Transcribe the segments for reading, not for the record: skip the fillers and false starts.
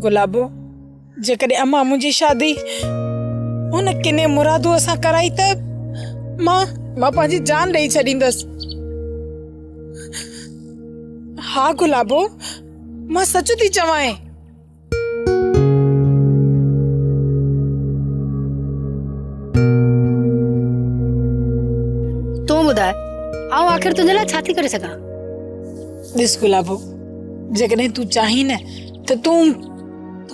गुलाबो जेकॾहिं अम्मा मुंहिंजी शादी हुन किने मुरादू सां कराई त मां पंहिंजी जान ॾेई छॾींदसि। हा गुलाबो, मां सच थी चवां। तूं ॿुधाए, आऊं आख़िर तुंहिंजे लाइ छा थी करे सघां? ॾिस गुलाबो, जेकॾहिं तूं चाहीं न त तूं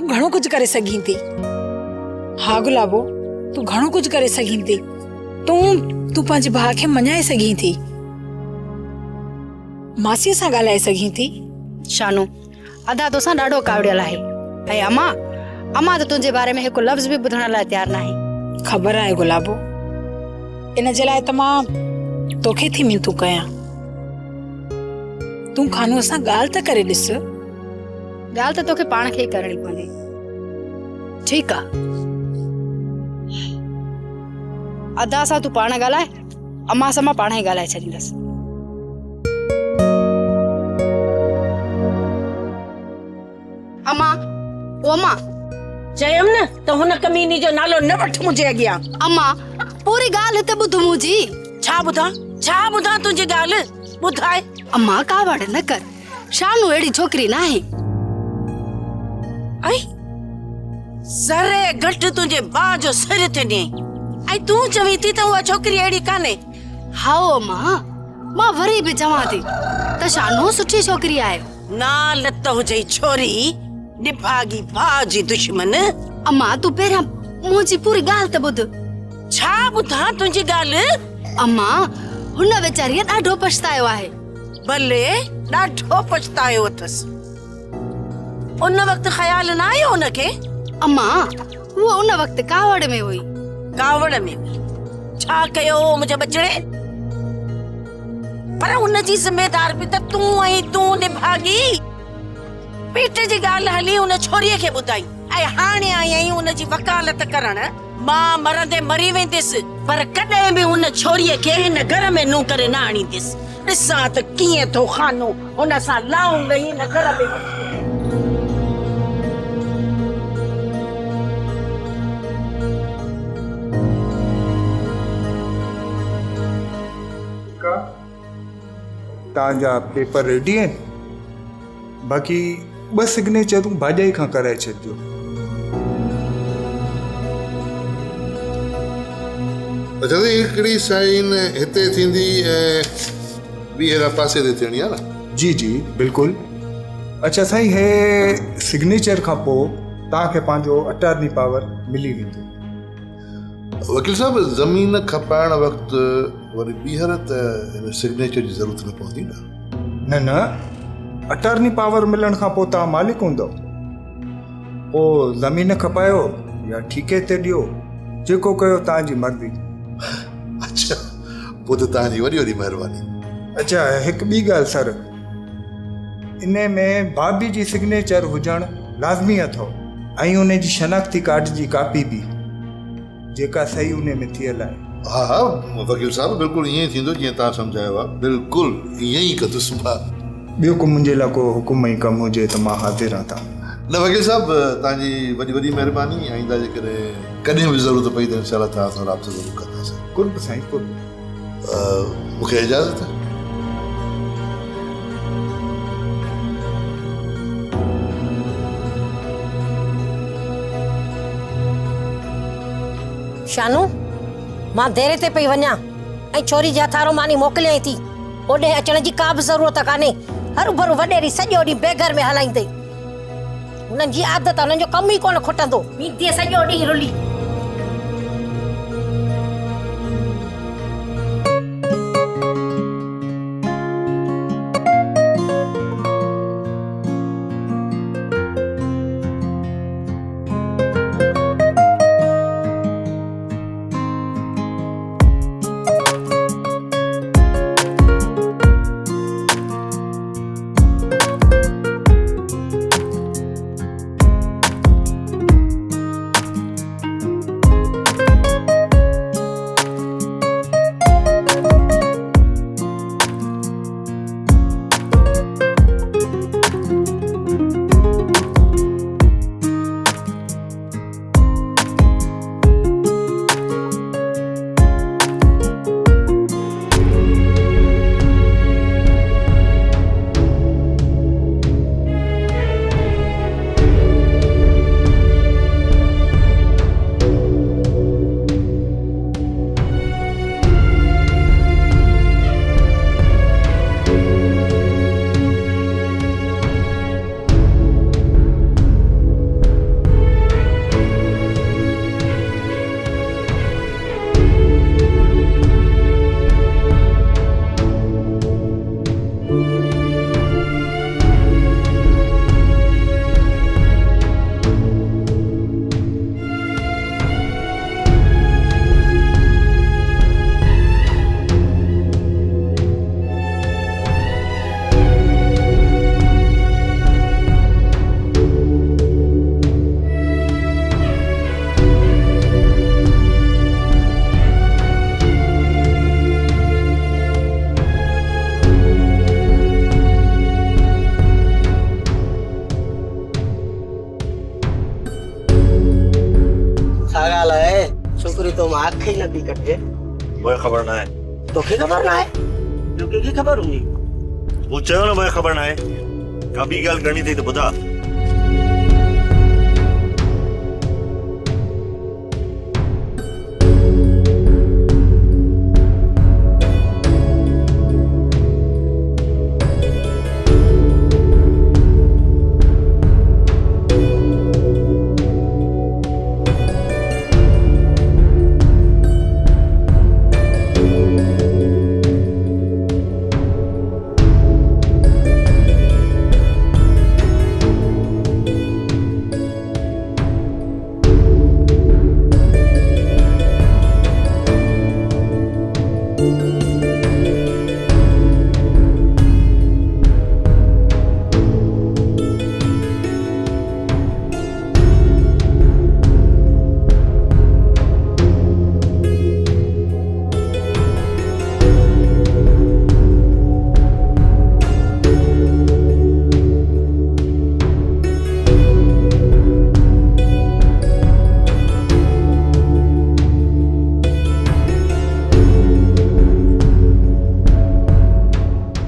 घणो कुझु करे सघीं थी। हा गुलाबो, तूं घणो कुझु करे सघीं थी। तूं पंहिंजे भाउ खे मञाए सघीं थी, मासीअ सां ॻाल्हाए सघीं थी। शानू, अदा तोसां ॾाढो कावड़ियल आहे ऐं अम्मा त तुंहिंजे बारे में हिकु लफ़्ज़ बि ॿुधण लाइ तयारु न आहे। ख़बर आहे गुलाबो, इन जे लाइ त मां तोखे थी मिनतू कयां। तूं खानूअ सां ॻाल्हि त करे ॾिस। ॻाल्हि त तोखे पाण खे ई करणी पवंदी। ठीकु आहे, अदा सां तूं पाण ॻाल्हाए, अम्मा सां मां पाण ई ॻाल्हाए छॾींदसि। अम्मा चयम न त हुन कमीनी जो नालो न वठ मुंहिंजे अॻियां। अम्मा पूरी ॻाल्हि हिते ॿुध मुंहिंजी। छा ॿुधां तुंहिंजी ॻाल्हि? ॿुधाए। अम्मा कावड़ न कर, शानू अहिड़ी छोकिरी न आहे। ऐं सरे घटि तुंहिंजे भाउ जो सिर ते ॾियईं ऐं तूं चवीं थी त उहा छोकिरी अहिड़ी कान्हे। हाओ अम्मा, मां वरी बि चवां थी त शानू सुठी छोकिरी आहे। नाल त हुजे छोरी निभागी भाउ जी दुश्मन। अम्मा तूं पहिरियां मुंहिंजी पूरी ॻाल्हि त ॿुध। छा ॿुधां तुंहिंजी ॻाल्हि? अम्मा हुन वीचारीअ ॾाढो पछतायो आहे। भले ॾाढो पछतायो अथसि। उन वक़्तु ख़्याल न आयो हुनखे? अम्मा उहा उन वक़्तु कावड़ में हुई। कावड़ में छा कयो मुंहिंजे बचड़े? पर उनजी ज़िमेदार बि त तूं ऐं तूं निभागी। पेट जी ॻाल्हि हली उन छोरीअ खे ॿुधाई ऐं हाणे आई आहीं उनजी वकालत करण। मां मरंदे मरी वेंदसि पर कॾहिं बि उन छोरीअ खे हिन घर में नूं करे न आणींदसि। ॾिसां त कीअं थो खानो हुन सां लाऊं ॾेई हिन घर में। तव्हांजा पेपर रेडी आहिनि? बाक़ी 2 सिग्नेचरूं भाॼाई खां कराए छॾिजो। अच्छा, हिकिड़ी साइन हिते थींदी ऐं ॿी हेॾा पासे ते थियणी आहे न? जी बिल्कुलु। अच्छा साईं, हे सिग्नेचर खां पोइ तव्हांखे पंहिंजो अटॉर्नी पावर मिली वेंदो। वकील साहब, ज़मीन खपाइण वक़्तु वरी ॿीहर त हिन सिग्नेचर जी ज़रूरत न पवंदी न? न, अटॉर्नी पावर मिलण खां पोइ तव्हां मालिक हूंदव। पोइ ज़मीन खपायो या ठीके ते ॾियो, जेको कयो तव्हांजी मर्ज़ी। अच्छा, पोइ त तव्हांजी वॾी वॾी महिरबानी। अच्छा, हिकु ॿी ॻाल्हि सर, इन में भाभी जी सिग्नेचर हुजणु लाज़मी अथव ऐं उन जी शनाख्ती कार्ड जी कापी बि, जेका सही उन में थियल आहे। हा वकील साहब, बिल्कुलु ईअं ई थींदो जीअं तव्हां सम्झायो आहे। बिल्कुलु ईअं ई कंदुसि मां। ॿियो को मुंहिंजे लाइ को हुकुम ई कमु हुजे त मां हाज़िर आहियां। न वकील साहब, तव्हांजी वॾी वॾी महिरबानी। आईंदा जेकॾहिं कॾहिं बि ज़रूरत पई त इंशाल्लाह तव्हां सां राब्तो ज़रूरु कंदासीं। कुर्ब साईं, कुर्ब। मूंखे इजाज़त है। शानू, मां देरे ते पई वञा ऐं छोरी जे हथारो मानी मोकिलियाई थी। ओॾे अचण जी का बि ज़रूरत कान्हे। हरू भरू वॾे ॾींहुं सॼो ॾींहुं बेघर में हलाईंदई। हुननि जी आदत, हुननि जो कमु ई कोन खुटंदो। मींदी सॼो ॾींहुं रुली। छोकरी तो आंखें ही नथी कटे। मुझे खबर ना है। तोखे ख़बर ना है? ॿियो कंहिंखे ख़बर हूंदी? वो चयो ना मुझे खबर ना है। का ॿी ॻाल्हि करणी अथई त ॿुधा।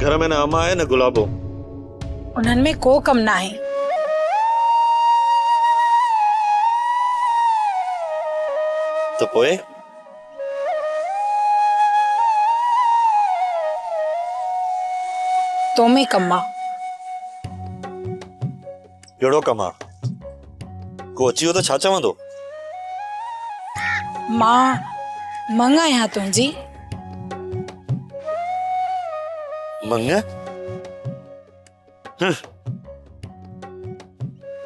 घर में न अम्मा है न गुलाबो। उन्हनि में को कम ना है। तो पोए तो में कम आ। कहिड़ो कमु आहे? को अची वियो त छा चवंदो? मां मंग आहियां तुंहिंजी। मंग?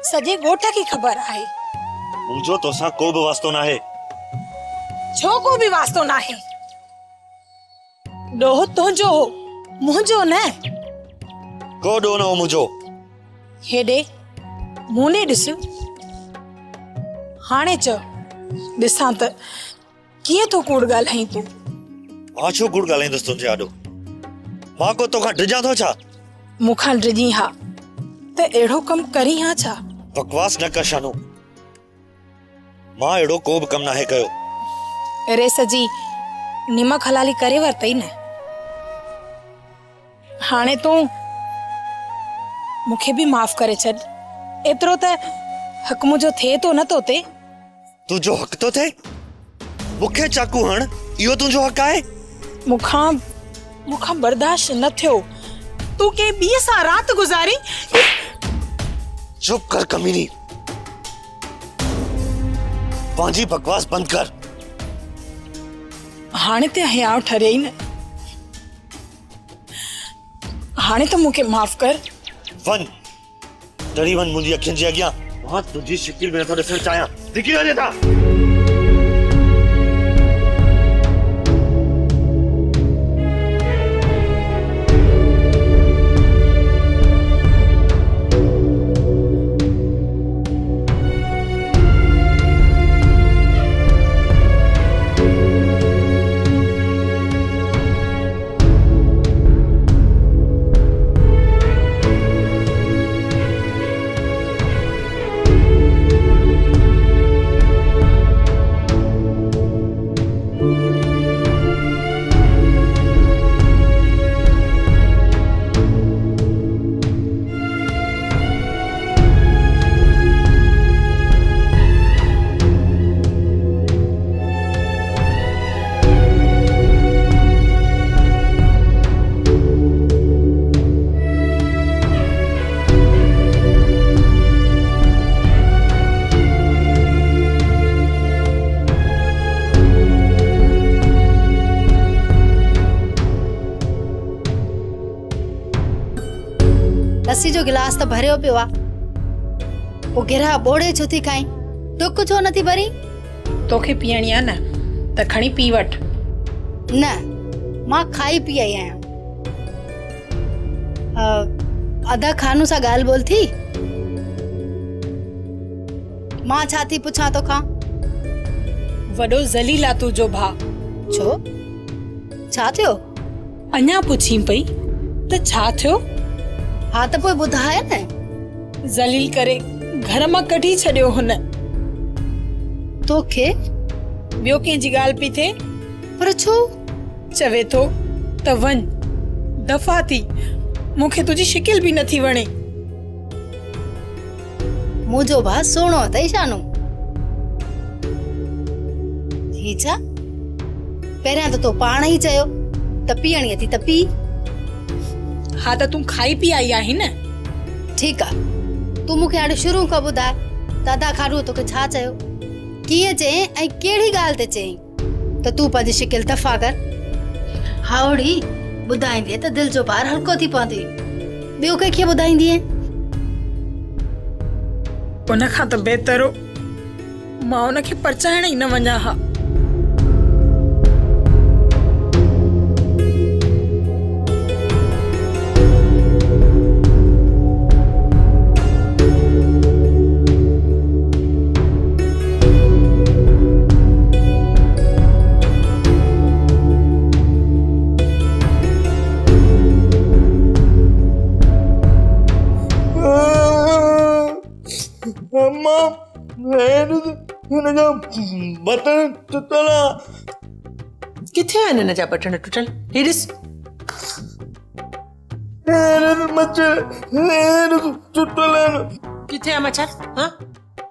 सॼे ॻोठ खे ख़बर आहे। मुंहिंजो तोसां को बि वास्तो न आहे। छो को बि वास्तो न आहे? ॾोह तुंहिंजो हो, मुंहिंजो न। को ॾोह न हो मुंहिंजो। हेॾे मूं ॾे ॾिस। हाणे चओ, ॾिसां त कीअं थो कूड़ ॻाल्हाईं तूं? मां छो कूड़ ॻाल्हाईंदुसि तुंहिंजे आॾो? मां को तोखां डिॼां थो छा? मूंखां डिॼी हा त अहिड़ो कमु करी हा छा? बकवास न कर शानू। मां अहिड़ो को बि कमु नाहे कयो। अरे सजी निमक हलाली करे वरतई न। हाणे तूं मूंखे बि माफ़ करे छॾ। एतिरो त हक़ मुंहिंजो थिए थो न तो ते। तुंहिंजो हक़ तो थिए? मूंखे चाकू हण, इहो तुंहिंजो हक़ आहे? मूंखां बर्दाश्त न थियो। तूं के ॿीअ सां रात गुज़ारी। चुप कर कमीनी। पंहिंजी बकवास बंद कर। हाणे ते हयाव ठरियई न। हाणे त मूंखे माफ़ कर। वन डरी वन मुंहिंजी अखियुनि जे अॻियां। मां तुंहिंजी शिकिल में नथो ॾिसणु चाहियां। धिकी वञे था। लस्सी जो गिलास तो भरियो पियो आहे। वो गिरा बोड़े छो थी खाई? टुक छो नथी भरी? तोखे पीअणी आहे न त खणी पी वठ। न मां खाई पी आई आहियां। अदा खानू सा गाल बोल थी। मां छा थी पुछां तोखां? वॾो ज़लील आहे तुंहिंजो भाउ। छो छा थियो? अञा पुछी पई त छा थियो? हाँ तो पोइ ॿुधाए न। ज़लील करे घर मां कढी छॾियो हुन। तोखे ॿियो कंहिंजी ॻाल्हि पई थिए? पर छो? चवे थो त वञ, दफ़ा थी, मूंखे तुंहिंजी शिकिल बि नथी वणे। मुंहिंजो भाउ सोणो अथई शानू। ही छा? पहिरियां त तो पाण ई चयो त पीअणी अथई त पी। हा त तूं खाई पी आई आहीं न। ठीकु आहे, तूं मूंखे हाणे शुरू खां ॿुधाए त अदा खारूअ तोखे छा चयो, कीअं चयईं ऐं कहिड़ी ॻाल्हि ते चयईं त तूं पंहिंजी शिकिल दफ़ा कर। हावड़ी ॿुधाईंदीअ त दिलि जो भार हल्को थी पवंदी, ॿियो कंहिंखे ॿुधाईंदीअ? उन खां त बहितर हो मां उनखे परचाइण ई न वञा हा। अम्मा हिनजा बटन टुटल आहे। किथे आहिनि हिन जा बटण टुटल? ही ॾिस। मच्छर टुटल आहिनि। किथे आहे मच्छर? हाँ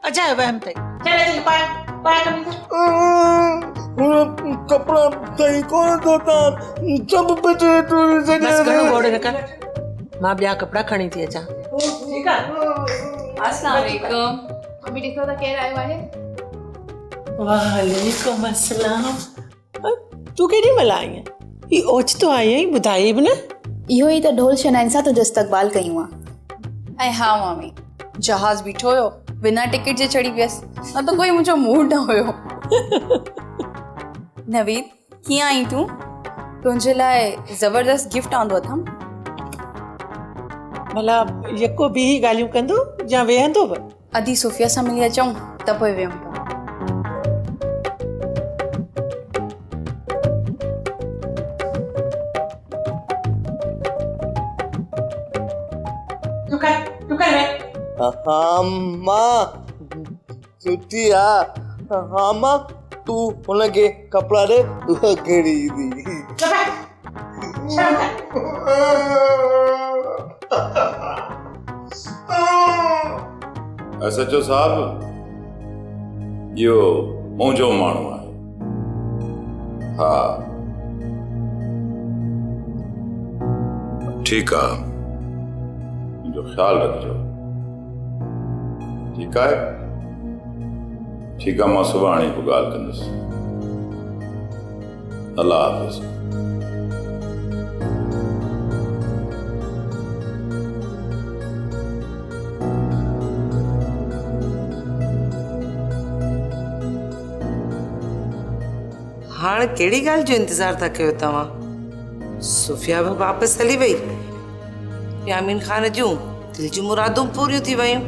अजायो वहम तई। चल पाए कपड़ा सही कोन धोता, सब बचे टूट बस घणो गोड़ न कर, मां ॿिया कपड़ा खणी थी अचां। ठीक आहे। अस्सलाम वालेकुम। मम्मी ॾिसो त केरु आयो आहे? वालेकुम अस्सलाम। तू केॾी महिल आई आहे? ही ओचितो आई आहीं, ॿुधाई बि न। इहो ई त ढोल शनाइन सां तुंहिंजो इस्तक़बाल कयूं आहे। ऐं हा मम्मी, जहाज़ बीठो हुयो, बिना टिकट जे चढ़ी वियसि, न त कोई मुंहिंजो मूड न हुयो। नवीद, कीअं आई तूं? तुंहिंजे लाइ ज़बरदस्त गिफ्ट आंदो अथमि। भला यको बि ही ॻाल्हियूं कंदो या वेहंदो बि? अदी सुफिया सां मिली अचूं त पोइ वियमि था। हाँ मां सुठी आहे। हाँ मां तू हुनखे कपिड़ा ॾे, कहिड़ी दी सचो साहब, इहो मुंहिंजो माण्हू आहे। हा ठीकु आहे, मुंहिंजो ख़्यालु रखिजो। ठीकु आहे? ठीकु आहे, मां सुभाणे पोइ ॻाल्हि कंदुसि। अल्लाह हाफ़िज़। हाणे कहिड़ी ॻाल्हि जो इंतज़ारु था कयो तव्हां? सुफिया बि वापसि हली वई, यामीन ख़ान जूं दिलि जूं मुरादूं पूरियूं थी वयूं,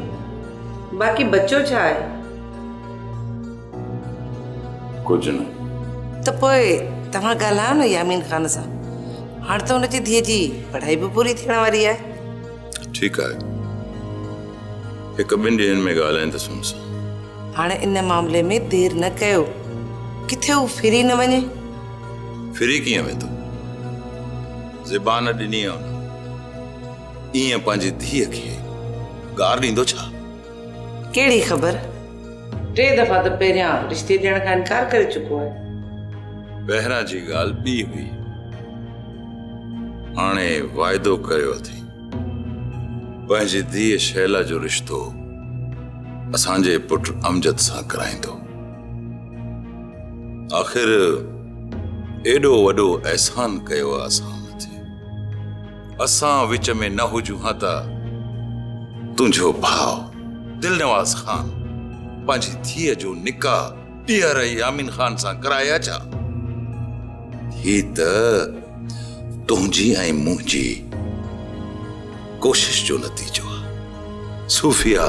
बाक़ी बचो छा आहे? कुझु न। त पोइ तव्हां ॻाल्हायो न यामीन ख़ान सां, हाणे त हुनजी धीअ जी पढ़ाई बि पूरी थियण वारी आहे। ठीकु आहे, हिकु ॿिनि ॾींहंनि में ॻाल्हाईंदुसि हुनसां। हाणे इन मामले में देरि न कयो, किथे हू फिरी न वञे। फिरी कीअं वेंदो? ज़बान ॾिनी आहे हुन, ईअं पंहिंजी धीअ खे गार ॾींदो छा? कहिड़ी ख़बर, 3 दफ़ा त पहिरियां रिश्ते ॾियण खां इनकार करे चुको आहे। पहिरां जी ॻाल्हि ॿी हुई, हाणे वाइदो कयो अथई पंहिंजी धीअ शैला जो रिश्तो असांजे पुट अमजद सां कराईंदो। आख़िर एॾो वॾो एहसान कयो आहे असां मथे, असां विच में न हुजूं हा त तुंहिंजो भाउ दिलनवाज़ ख़ान पंहिंजी धीअ जो निकाह ॾींहर यामीन ख़ान सां कराया छा? ही त तुंहिंजी ऐं मुंहिंजी कोशिश जो नतीजो आहे। सूफिया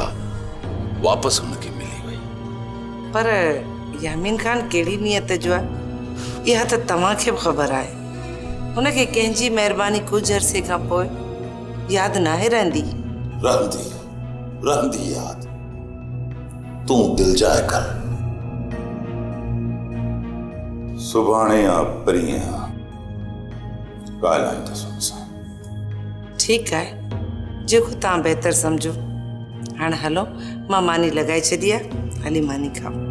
वापसि हुनखे मिली वई, पर यामीन ख़ान कहिड़ी नियत जो आहे इहा त तव्हांखे बि ख़बर आहे। हुनखे कंहिंजी महिरबानी कुझु अरसे खां पोइ यादि नाहे रहंदी। रहंदी यादि, तूं दिलि जाए कर। सुभाणे या परीहं ॻाल्हाईंदसि हुन सां। ठीकु आहे, जेको तव्हां बहितर सम्झो। हाणे हलो, मां मानी लॻाए छॾी आहे, हली मानी खाओ।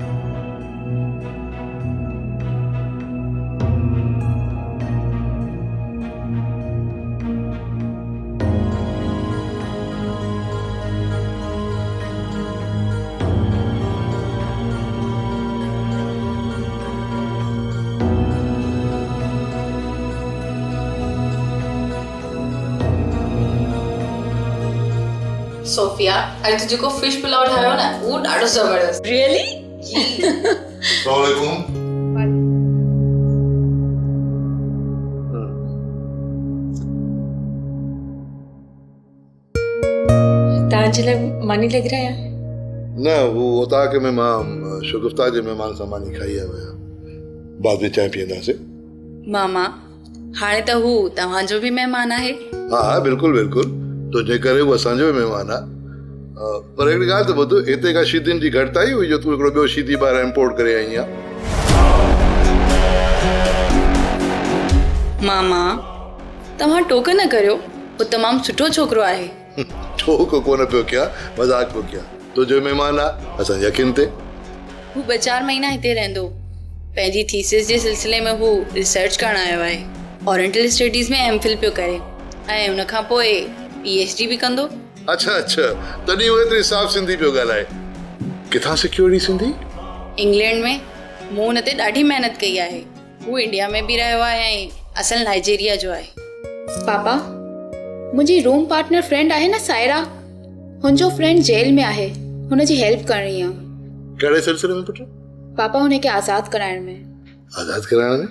सोफिया, अरे तुझे को फिश पुलाव ठाहियो न, वो ॾाढो ज़बरदस्त। रियली? अस्सलाम वालेकुम। तव्हांजे लाइ मानी लॻी रहा है? न, वो होता कि मैं मां शगुफ्ता जे मेहमान सां मानी खाई आयो आहियां। बाद में चांहि पीअंदासीं। मामा, हाणे त हू तव्हांजो बि महिमान आहे। हा हा, बिल्कुलु बिल्कुलु, तुंहिंजे करे उहो असांजो बि महिमान आहे। पर हिकिड़ी ॻाल्हि त ॿुध, हिते का शीदियुनि जी घटिताई हुई जो तूं हिकिड़ो ॿियो शीदी ॿाहिरां इम्पोर्ट करे आई आहे? मामा, तव्हां टोक न करियो, वो तमामु सुठो छोकिरो आहे। टोक कोन पियो कयां, मज़ाक पियो कयां। तुंहिंजो महिमान आहे, असां यकीन ते। हू 2-4 महीना हिते रहंदो। पंहिंजी थीसिस जे सिलसिले में हू रिसर्च करण आयो आहे। ओरिएंटल स्टडीज़ में एमफिल पियो करे ऐं उन खां पोइ PhD बि कंदो। अच्छा अच्छा, तॾहिं उहे एतिरी साफ़ सिंधी पियो ॻाल्हाए। किथां सिखियो अहिड़ी सिंधी? इंग्लैंड में। मूं हुन ते ॾाढी महिनत कई आहे। हू इंडिया में बि रहियो आहे ऐं असल नाइजीरिया जो आहे। पापा, मुंहिंजी रूम पार्टनर फ्रेंड आहे न सायरा, हुनजो फ्रेंड जेल में आहे, हुनजी हेल्प करणी आहे। कहिड़े सिलसिले में पुटु? पापा, हुनखे आज़ादु कराइण में। आज़ादु कराइण में?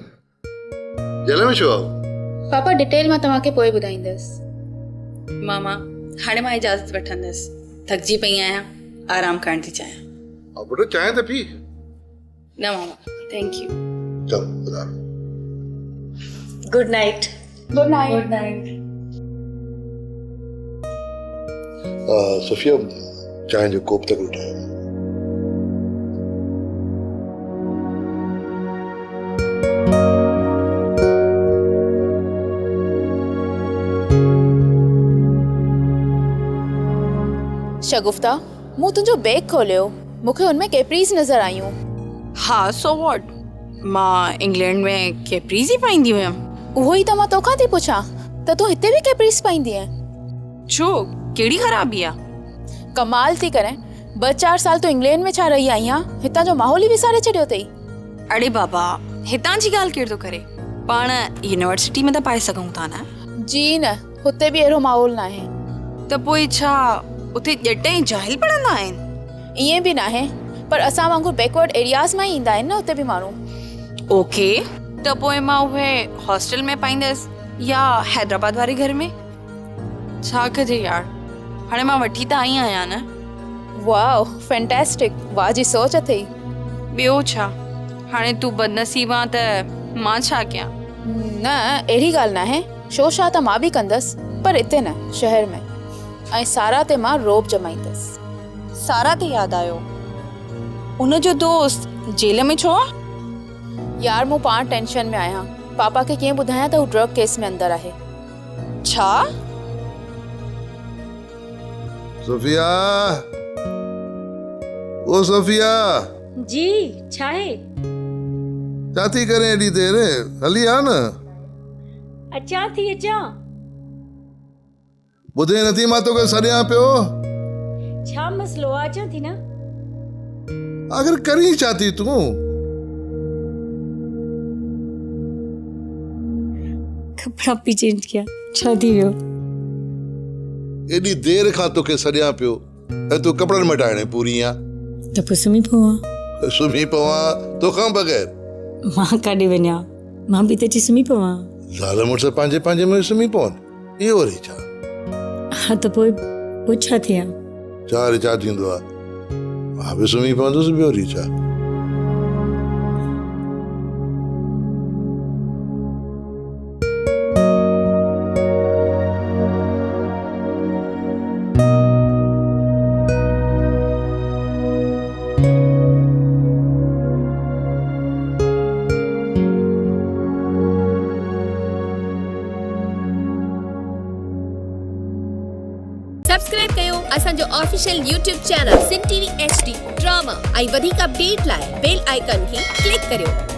जेल में छो आहे? पापा, डिटेल मां तव्हांखे पोइ ॿुधाईंदसि। मामा, हाणे मां इजाज़त वठंदसि, थकिजी पई आहियां, आराम करण थी चाहियां। पुटु चांहि त पी। न मामा, थैंक यू। चलो, ख़ुदा। Good night. Good night. Good night. Sophia, चांहि जो कोप तक उठायो। शगुफ्ता, मूं तुंहिंजो बैग खोलियो, मूंखे हुनमें कैप्रीज़ नज़र आयूं। हा, सो व्हाट? मां इंग्लैंड में कैप्रीज़ ही पाईंदी हुयमि। उहो ई त मां तोखां थी पुछां, त तूं हिते बि कैप्रीज़ पाईंदी आहीं? छो, कहिड़ी ख़राबी आहे? कमाल थी करें, 2-4 साल तूं इंग्लैंड में छा रही आई आहीं, हितां जो माहौल ई विसारे छॾियो अथई। अड़े बाबा, हितां जी ॻाल्हि केरु थो करे? पाण यूनिवर्सिटी में त पाए सघूं था न। जी न, हुते बि अहिड़ो माहौल न आहे। त पोइ छा उते ॼट ऐं जाहिल पढ़ंदा आहिनि? ईअं बि न आहे, पर असां वांगुरु बैकवर्ड एरियाज़ मां ई ईंदा आहिनि न हुते बि माण्हू। ओके, त पोइ मां उहे हॉस्टल में पाईंदसि या हैदराबाद वारे घर में? छा कजे यार, हाणे मां वठी त आई आहियां न। वाओ, फैंटास्टिक, वाह जी सोच अथई। ॿियो छा, हाणे तूं बदनसीबा त मां छा कयां? न, अहिड़ी ॻाल्हि न आहे, शोशा त मां बि कंदसि, पर हिते न, शहर में। ऐं सारा ते मां रोब जमाईंदसि। सारा ते यादि आयो, उनजो दोस्त जेल में छो आहे? यार, मूं पाण टेंशन में आहियां। पापा खे कीअं ॿुधायां त हू ड्रग केस में अंदर आहे। छा? सोफिया, ओ सोफिया। जी, छा आहे? छा थी करे एॾी देर? हली आ न। अचां थी, अचां। ॿुधे नथी मां तोखे सॾियां पियो? छा मसलो आहे, अचां थी न। आख़िर करी छा थी तूं? कपड़ा भी चेंज किया, छा थी वियो? एॾी देर खां तोखे सॾियां पियो ऐं तूं कपिड़नि मटाइणे पूरी आं। त पोइ सुम्ही पवां। सुम्ही पवां तोखां बग़ैर? मां काॾे वञा, मां बि त अची सुम्ही पवां। ज़ाल मुड़ुस पंहिंजे पंहिंजे में सुम्ही पवनि, इहो वरी छा? हा, त पोइ छा थिया? छा वरी छा थींदो आहे? मां बि सुम्ही पवंदुसि, ॿियो वरी छा? सब्सक्राइब कयो असांजो ऑफिशियल यूट्यूब चैनल सिन टीवी HD ड्रामा ऐं वधीक अपडेट लाइ बेल आइकन खे क्लिक करियो।